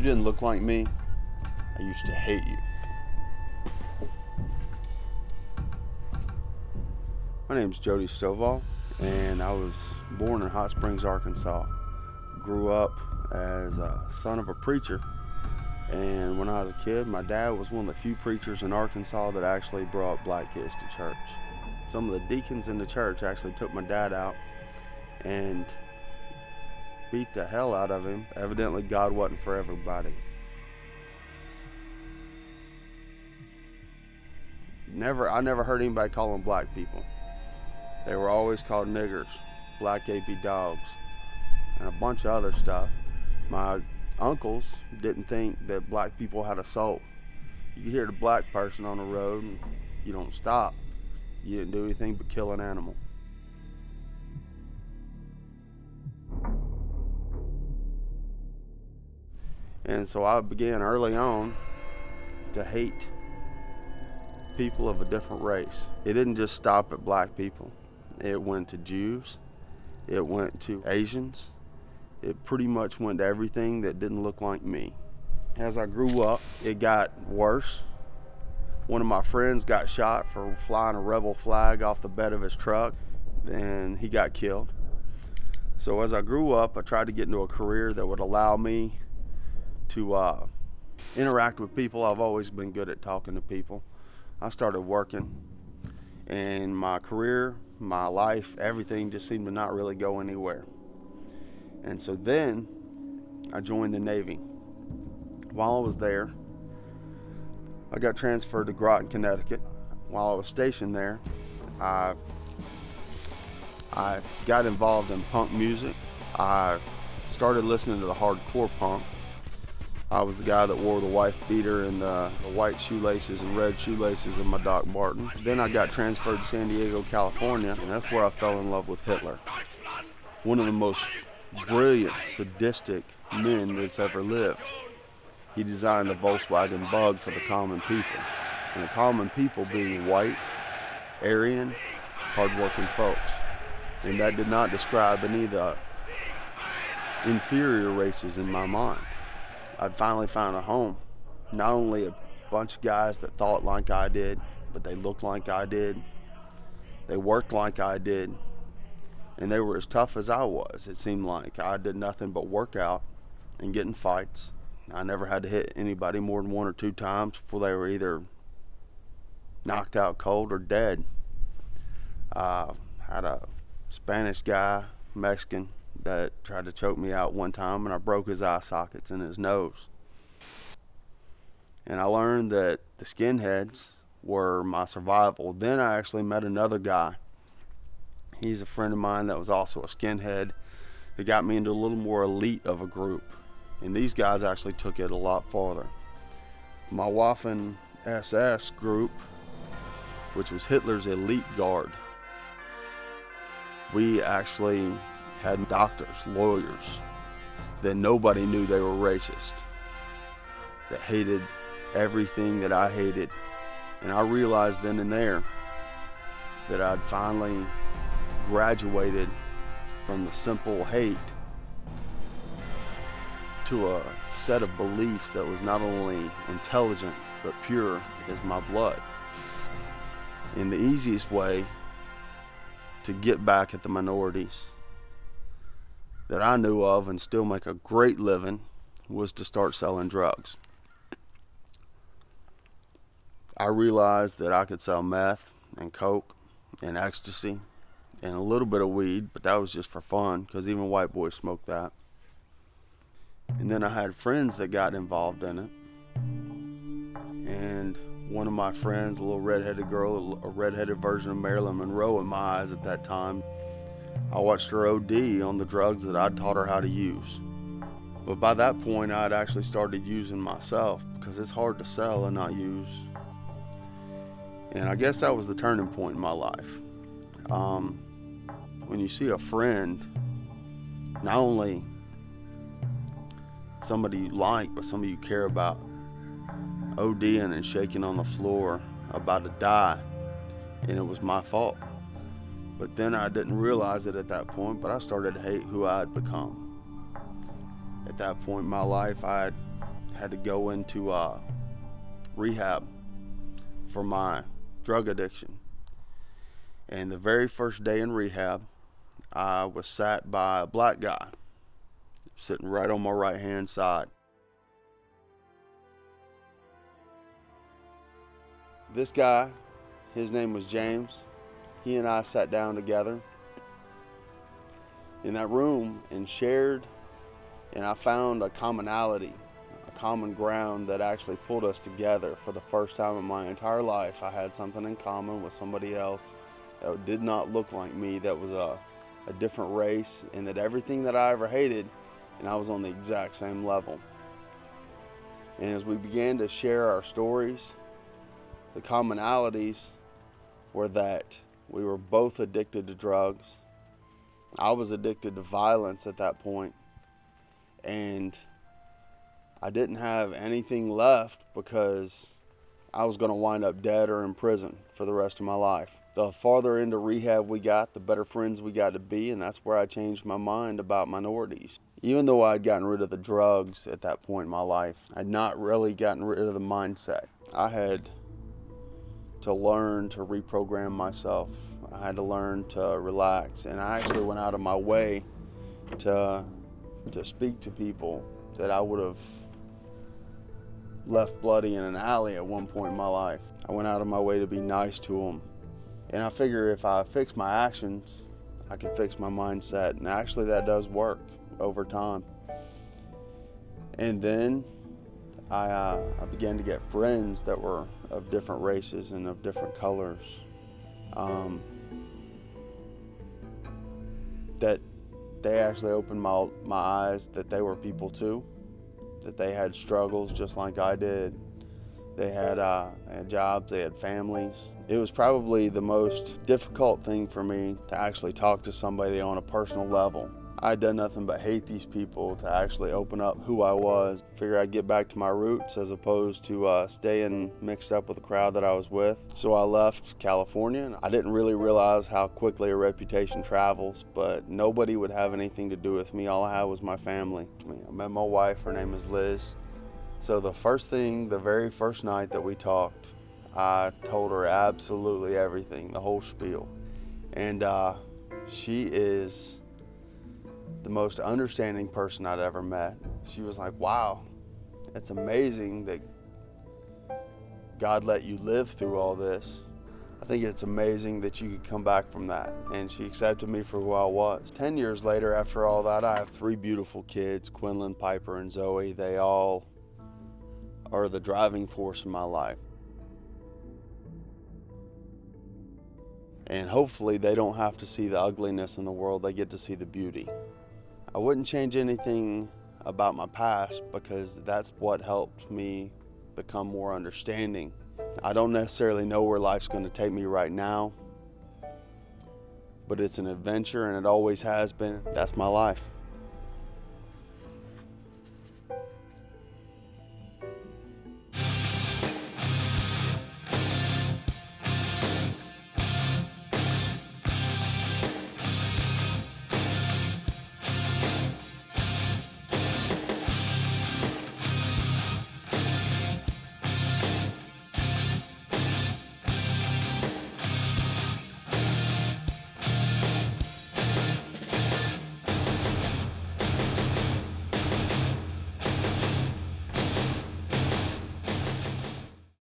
didn't look like me, I used to hate you. My name's Jody Stovall, and I was born in Hot Springs, Arkansas. Grew up as a son of a preacher, and when I was a kid, my dad was one of the few preachers in Arkansas that actually brought black kids to church. Some of the deacons in the church actually took my dad out and beat the hell out of him. Evidently, God wasn't for everybody. I never heard anybody call them black people. They were always called niggers, black AP dogs, and a bunch of other stuff. My uncles didn't think that black people had a soul. You could hear the black person on the road and you don't stop. You didn't do anything but kill an animal. And so I began early on to hate people of a different race. It didn't just stop at black people. It went to Jews, it went to Asians, it pretty much went to everything that didn't look like me. As I grew up, it got worse. One of my friends got shot for flying a rebel flag off the bed of his truck, and he got killed. So as I grew up, I tried to get into a career that would allow me to interact with people. I've always been good at talking to people. I started working, and my career, my life, everything just seemed to not really go anywhere. And so then I joined the Navy. While I was there, I got transferred to Groton, Connecticut. While I was stationed there, I got involved in punk music. I started listening to the hardcore punk. I was the guy that wore the wife beater and the white shoelaces and red shoelaces in my Doc Martin. Then I got transferred to San Diego, California, and that's where I fell in love with Hitler. One of the most brilliant, sadistic men that's ever lived. He designed the Volkswagen Bug for the common people, and the common people being white, Aryan, hardworking folks. And that did not describe any of the inferior races in my mind. I'd finally found a home. Not only a bunch of guys that thought like I did, but they looked like I did. They worked like I did. And they were as tough as I was. It seemed like I did nothing but work out and get in fights. I never had to hit anybody more than 1 or 2 times before they were either knocked out cold or dead. Had a Spanish guy, Mexican, that tried to choke me out one time, and I broke his eye sockets in his nose. And I learned that the skinheads were my survival. Then I actually met another guy. He's a friend of mine that was also a skinhead that got me into a little more elite of a group. And these guys actually took it a lot farther. My Waffen SS group, which was Hitler's elite guard, we actually had doctors, lawyers, that nobody knew they were racist, that hated everything that I hated. And I realized then and there that I'd finally graduated from the simple hate to a set of beliefs that was not only intelligent but pure as my blood. And the easiest way to get back at the minorities that I knew of and still make a great living was to start selling drugs. I realized that I could sell meth and coke and ecstasy and a little bit of weed, but that was just for fun because even white boys smoked that. And then I had friends that got involved in it. And one of my friends, a little redheaded girl, a redheaded version of Marilyn Monroe in my eyes at that time, I watched her OD on the drugs that I'd taught her how to use. But by that point, I'd actually started using myself because it's hard to sell and not use. And I guess that was the turning point in my life. When you see a friend, not only somebody you like, but somebody you care about, ODing and shaking on the floor, about to die, and it was my fault. But then I didn't realize it at that point, but I started to hate who I had become. At that point in my life, I had had to go into rehab for my drug addiction. And the very first day in rehab, I was sat by a black guy sitting right on my right hand side. This guy, his name was James. He and I sat down together in that room and shared, and I found a commonality, a common ground that actually pulled us together. For the first time in my entire life, I had something in common with somebody else that did not look like me, that was a different race, and that everything that I ever hated, and I was on the exact same level. And as we began to share our stories, the commonalities were that we were both addicted to drugs. I was addicted to violence at that point, and I didn't have anything left because I was going to wind up dead or in prison for the rest of my life. The farther into rehab we got, the better friends we got to be, and that's where I changed my mind about minorities. Even though I'd gotten rid of the drugs at that point in my life, I'd not really gotten rid of the mindset. I had to learn to reprogram myself. I had to learn to relax, and I actually went out of my way to speak to people that I would have left bloody in an alley at one point in my life. I went out of my way to be nice to them. And I figure if I fix my actions, I can fix my mindset. And actually that does work over time. And then I began to get friends that were of different races and of different colors. That they actually opened my eyes that they were people too, that they had struggles just like I did. They had jobs, they had families. It was probably the most difficult thing for me to actually talk to somebody on a personal level. I'd done nothing but hate these people. To actually open up who I was, figure I'd get back to my roots as opposed to staying mixed up with the crowd that I was with. So I left California, and I didn't really realize how quickly a reputation travels, but nobody would have anything to do with me. All I had was my family. I met my wife, her name is Liz. So the very first night that we talked, I told her absolutely everything, the whole spiel. And she is the most understanding person I'd ever met. She was like, wow, it's amazing that God let you live through all this. I think it's amazing that you could come back from that. And she accepted me for who I was. 10 years later, after all that, I have 3 beautiful kids, Quinlan, Piper, and Zoe. They all are the driving force in my life. And hopefully they don't have to see the ugliness in the world, they get to see the beauty. I wouldn't change anything about my past because that's what helped me become more understanding. I don't necessarily know where life's going to take me right now, but it's an adventure and it always has been. That's my life.